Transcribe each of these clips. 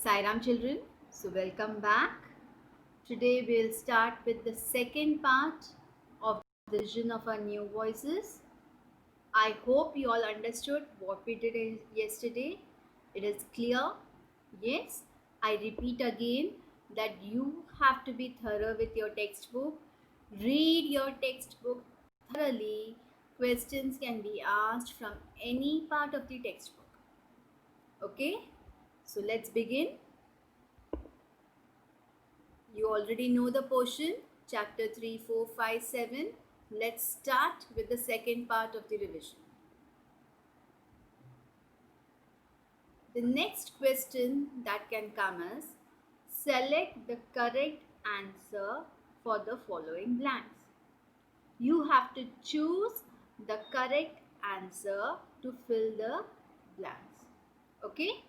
Sairam children, so welcome back. Today we'll start with the second part of the vision of our new voices. I hope you all understood what we did yesterday. It is clear. Yes, I repeat again that you have to be thorough with your textbook. Read your textbook thoroughly. Questions can be asked from any part of the textbook. Okay, so let's begin. You already know the portion, chapter 3, 4, 5, 7. Let's start with the second part of the revision. The next question that can come is, select the correct answer for the following blanks. You have to choose the correct answer to fill the blanks. Okay?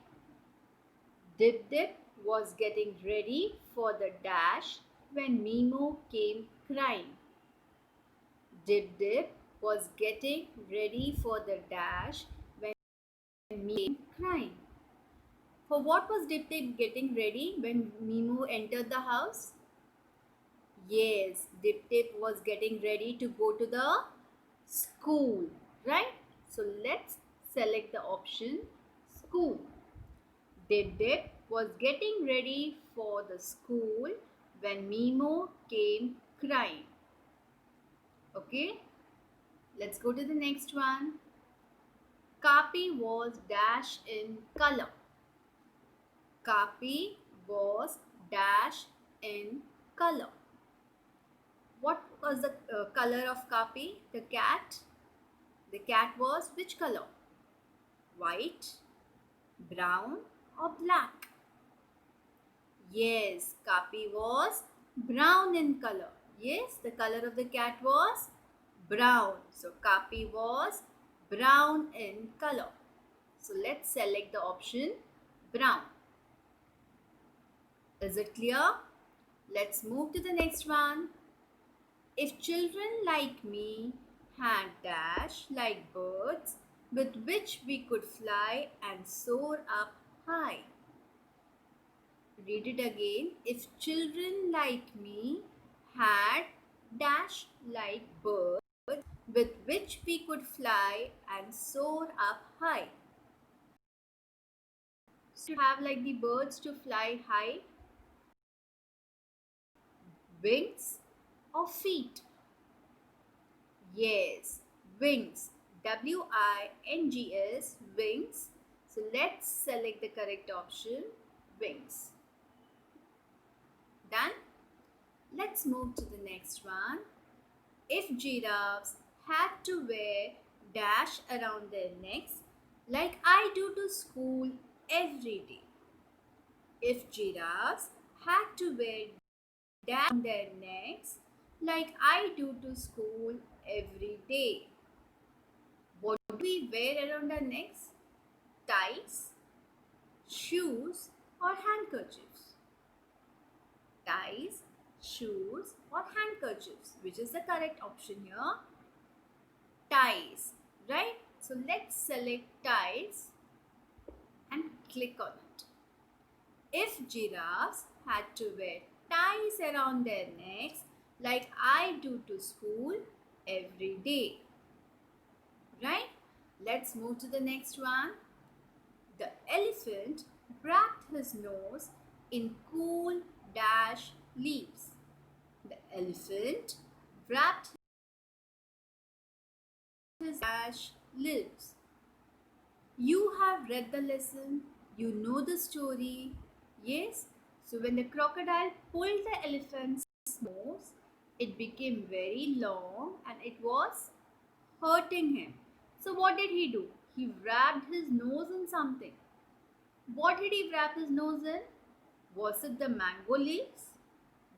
Dip Dip was getting ready for the dash when Mimo came crying. Dip Dip was getting ready for the dash when Mimo came crying. For what was Dip Dip getting ready when Mimo entered the house? Yes, Dip Dip was getting ready to go to the school, right? So let's select the option school. Dip Dip was getting ready for the school when Mimo came crying. Okay, let's go to the next one. Kapi was dash in color. Kapi was dash in color. What was the color of Kapi? The cat. The cat was which color? White, brown or black? Yes, Kapi was brown in color. Yes, the color of the cat was brown. So Kapi was brown in color. So let's select the option brown. Is it clear? Let's move to the next one. If children like me had dash like birds with which we could fly and soar up high. Read it again. If children like me had dash like birds with which we could fly and soar up high. So you have like the birds to fly high, wings or feet? Yes, wings. W-I-N-G-S, wings. So let's select the correct option, wings. Done? Let's move to the next one. If giraffes had to wear dash around their necks like I do to school every day. If giraffes had to wear dash around their necks like I do to school every day. What do we wear around our necks? Ties, shoes or handkerchiefs? Ties, shoes or handkerchiefs. Which is the correct option here? Ties, right? So let's select ties and click on it. If giraffes had to wear ties around their necks like I do to school every day, right? Let's move to the next one. The elephant wrapped his nose in cool dash leaves. The elephant wrapped his dash leaves. You have read the lesson, you know the story. Yes, so when the crocodile pulled the elephant's nose, it became very long and it was hurting him. So what did he do? He wrapped his nose in something. What did he wrap his nose in? Was it the mango leaves,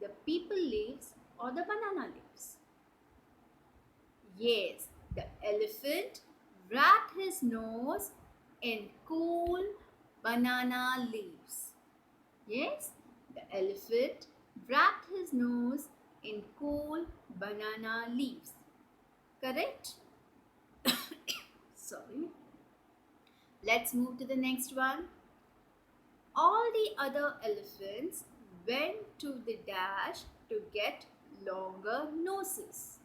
the peepal leaves or the banana leaves? Yes, the elephant wrapped his nose in cool banana leaves. Yes, the elephant wrapped his nose in cool banana leaves. Correct? Sorry. Let's move to the next one. All the other elephants went to the dash to get longer noses.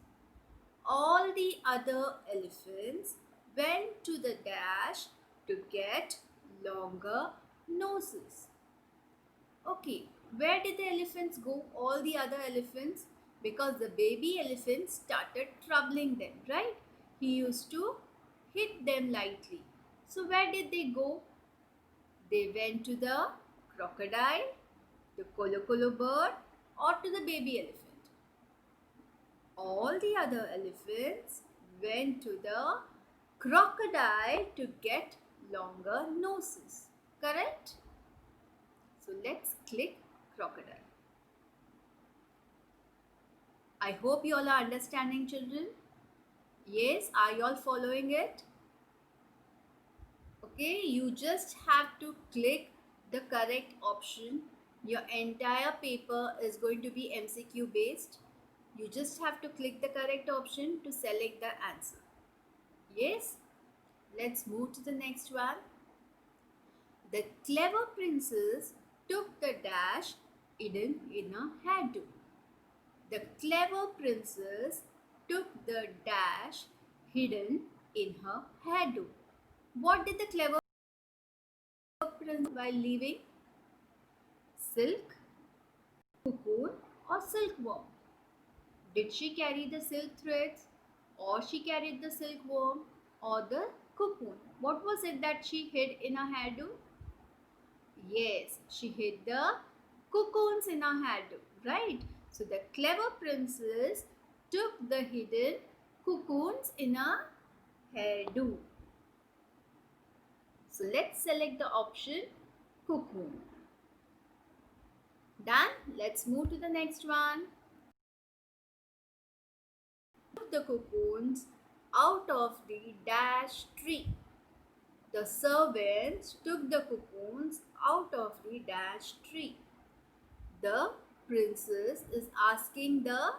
All the other elephants went to the dash to get longer noses. Okay, where did the elephants go? All the other elephants? Because the baby elephant started troubling them, right? He used to hit them lightly. So, where did they go? They went to the crocodile, the kolo kolo bird, or to the baby elephant. All the other elephants went to the crocodile to get longer noses. Correct? So let's click crocodile. I hope you all are understanding, children. Yes, are you all following it? Okay, you just have to click the correct option. Your entire paper is going to be MCQ based. You just have to click the correct option to select the answer. Yes, let's move to the next one. The clever princess took the dash hidden in a hairdo. The clever princess took the dash hidden in her hairdo. What did the clever princess while leaving? Silk, cocoon, or silkworm? Did she carry the silk threads, or she carried the silkworm, or the cocoon? What was it that she hid in her hairdo? Yes, she hid the cocoons in her hairdo, right? So the clever princess took the hidden cocoons in her hairdo. So let's select the option cocoon. Done. Let's move to the next one. Took the cocoons out of the dash tree. The servants took the cocoons out of the dash tree. The princess is asking her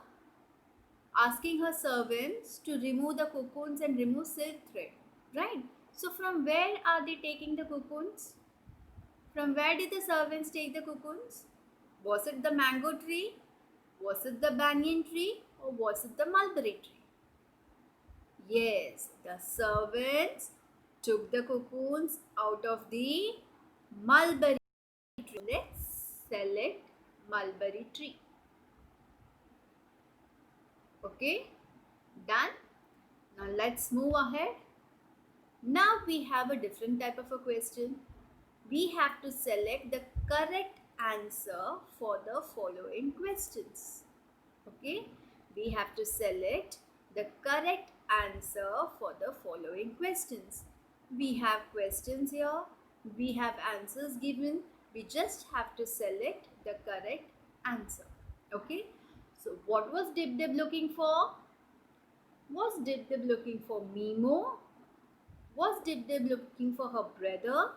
servants to remove the cocoons and remove silk thread, right? So from where are they taking the cocoons? From where did the servants take the cocoons? Was it the mango tree? Was it the banyan tree? Or was it the mulberry tree? Yes, the servants took the cocoons out of the mulberry tree. Let's select mulberry tree. Okay, done. Now let's move ahead. Now we have a different type of a question. We have to select the correct answer for the following questions. Okay, we have to select the correct answer for the following questions. We have questions here, we have answers given, we just have to select the correct answer. Okay, so what was Dib Dib looking for? Was Dib Dib looking for Mimo? Was Dib Dib looking for her brother?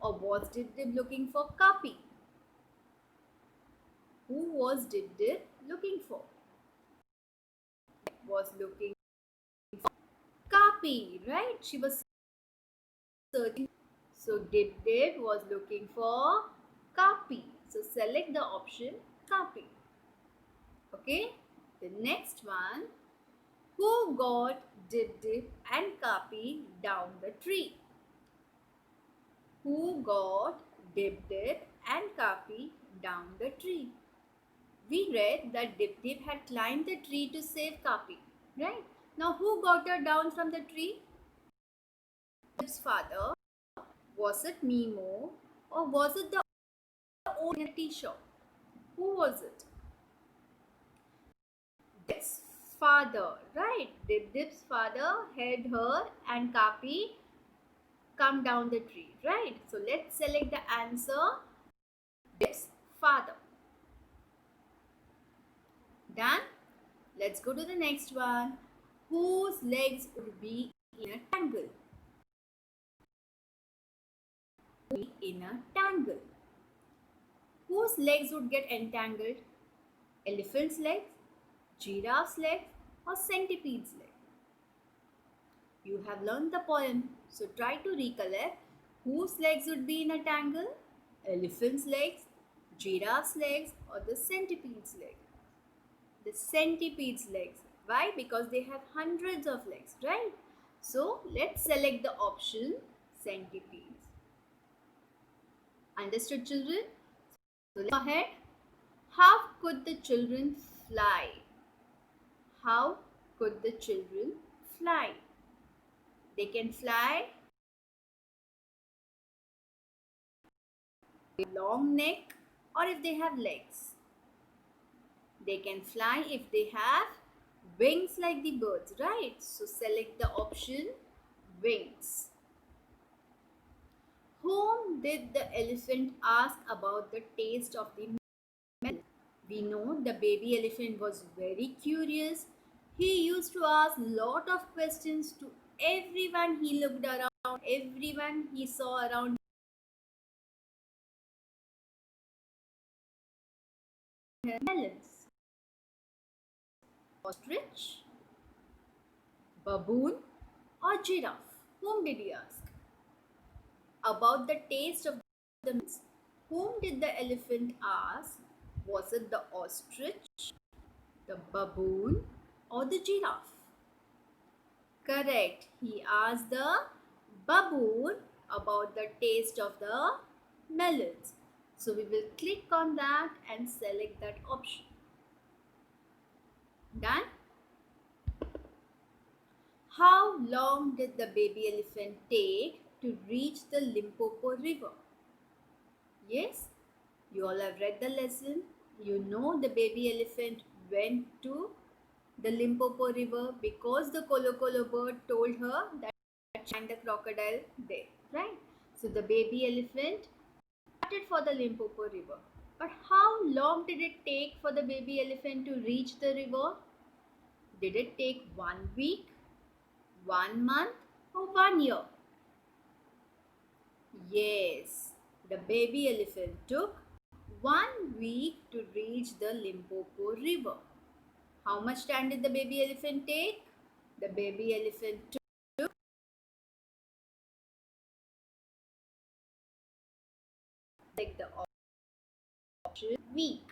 Or was Dib Dib looking for Kapi? Who was Dib Dib looking for? Was looking for Kapi, right? She was searching. So Dib Dib was looking for Kapi. So select the option Kapi. Okay. The next one. Who got Dib Dib and Kapi down the tree? Who got Dib Dib and Kapi down the tree? We read that Dib Dib had climbed the tree to save Kapi, right? Now who got her down from the tree? Dib's father. Was it Mimo or was it the owner in a tea shop? Who was it? Dib's father, right? Dib's father had her and Kapi come down the tree, right? So let's select the answer. Dib's father. Done. Let's go to the next one. Whose legs would be in a tangle? In a tangle. Whose legs would get entangled? Elephant's legs, giraffe's legs, or centipede's legs? You have learned the poem, so try to recollect whose legs would be in a tangle. Elephant's legs, giraffe's legs, or the centipede's leg? The centipede's legs. Why? Because they have hundreds of legs, right? So let's select the option centipedes. Understood, children? So let's go ahead. How could the children fly? How could the children fly? They can fly with a long neck or if they have legs. They can fly if they have wings like the birds, right? So select the option wings. Whom did the elephant ask about the taste of the melon? We know the baby elephant was very curious. He used to ask lot of questions to everyone he looked around, everyone he saw around melons. Ostrich, baboon, or giraffe? Whom did he ask? About the taste of the melons. Whom did the elephant ask? Was it the ostrich, the baboon, or the giraffe? Correct. He asked the baboon about the taste of the melons. So we will click on that and select that option. Done? How long did the baby elephant take to reach the Limpopo River? Yes, you all have read the lesson. You know the baby elephant went to the Limpopo River because the Kolo Kolo bird told her that she find the crocodile there, right? So the baby elephant started for the Limpopo River. But how long did it take for the baby elephant to reach the river? Did it take 1 week, 1 month, or 1 year? Yes, the baby elephant took 1 week to reach the Limpopo River. How much time did the baby elephant take? The baby elephant took the option week.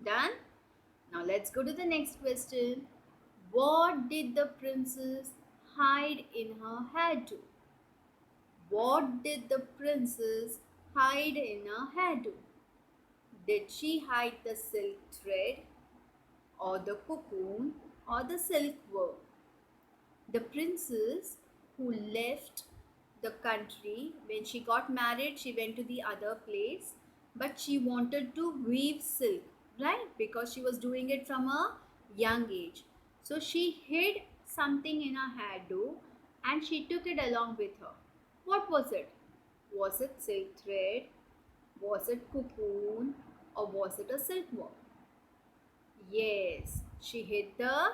Done? Now let's go to the next question. What did the princess hide in her hairdo? What did the princess hide in her hairdo? Did she hide the silk thread or the cocoon or the silkworm? The princess who left the country when she got married, she went to the other place, but she wanted to weave silk, right? Because she was doing it from a young age. So she hid something in her hairdo and she took it along with her. What was it? Was it silk thread? Was it cocoon? Or was it a silkworm? Yes, she hid the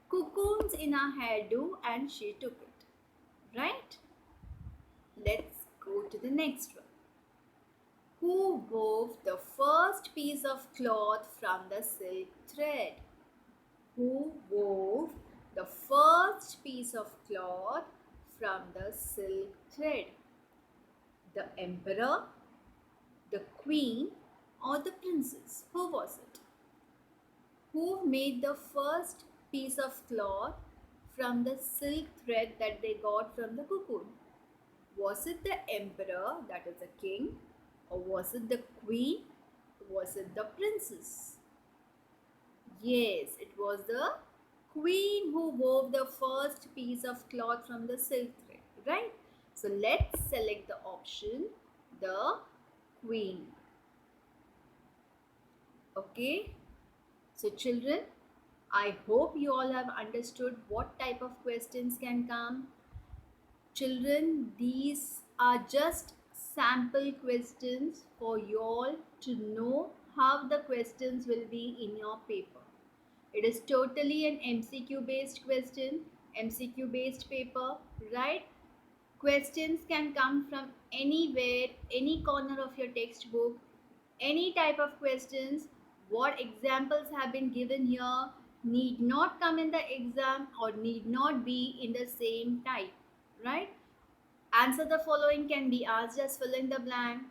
cocoons in her hairdo and she took it. Right? Let's go to the next one. Who wove the first piece of cloth from the silk thread? Who wove the first piece of cloth from the silk thread? The emperor, the queen, or the princess? Who was it? Who made the first piece of cloth from the silk thread that they got from the cocoon? Was it the emperor, that is the king, or was it the queen? Was it the princess? Yes, it was the queen who wove the first piece of cloth from the silk thread, right? So let's select the option, the queen. Okay. So children, I hope you all have understood what type of questions can come. Children, these are just sample questions for you all to know how the questions will be in your paper. It is totally an MCQ based question, MCQ based paper, right? Questions can come from anywhere, any corner of your textbook, any type of questions. What examples have been given here need not come in the exam or need not be in the same type, right? Answer the following can be asked as fill in the blank,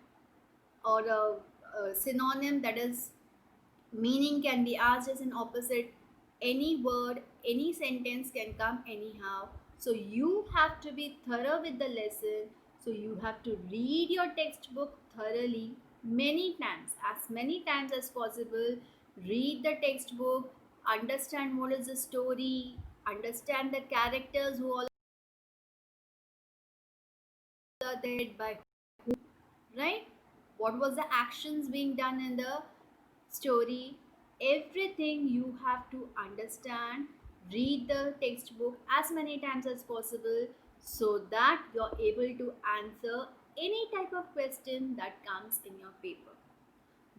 or a synonym, that is meaning, can be asked as an opposite. Any word, any sentence can come anyhow. So you have to be thorough with the lesson. So you have to read your textbook thoroughly many times as possible. Read the textbook, understand what is the story, understand the characters who all are there by, right? What was the actions being done in the story? Everything you have to understand. Read the textbook as many times as possible so that you're able to answer any type of question that comes in your paper.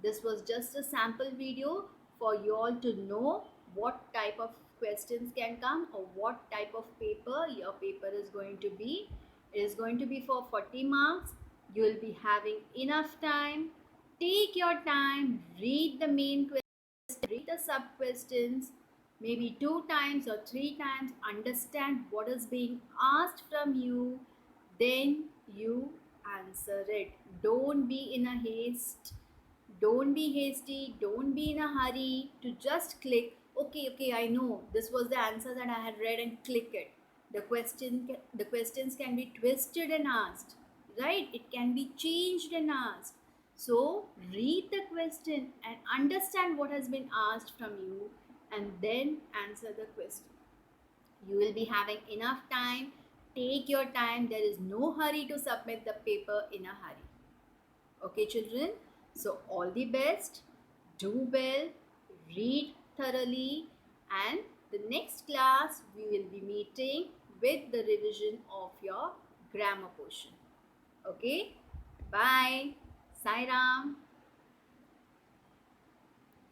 This was just a sample video for you all to know what type of questions can come or what type of paper your paper is going to be. It is going to be for 40 marks. You will be having enough time. Take your time, read the main question, read the sub questions, maybe 2 times or 3 times, understand what is being asked from you, then you answer it. Don't be in a haste, don't be hasty, don't be in a hurry to just click, okay, I know this was the answer that I had read, and click it. The questions can be twisted and asked, right? It can be changed and asked. So read the question and understand what has been asked from you, and then answer the question. You will be having enough time. Take your time. There is no hurry to submit the paper in a hurry. Okay, children? So, all the best. Do well. Read thoroughly. And the next class, we will be meeting with the revision of your grammar portion. Okay? Bye. Sai Ram.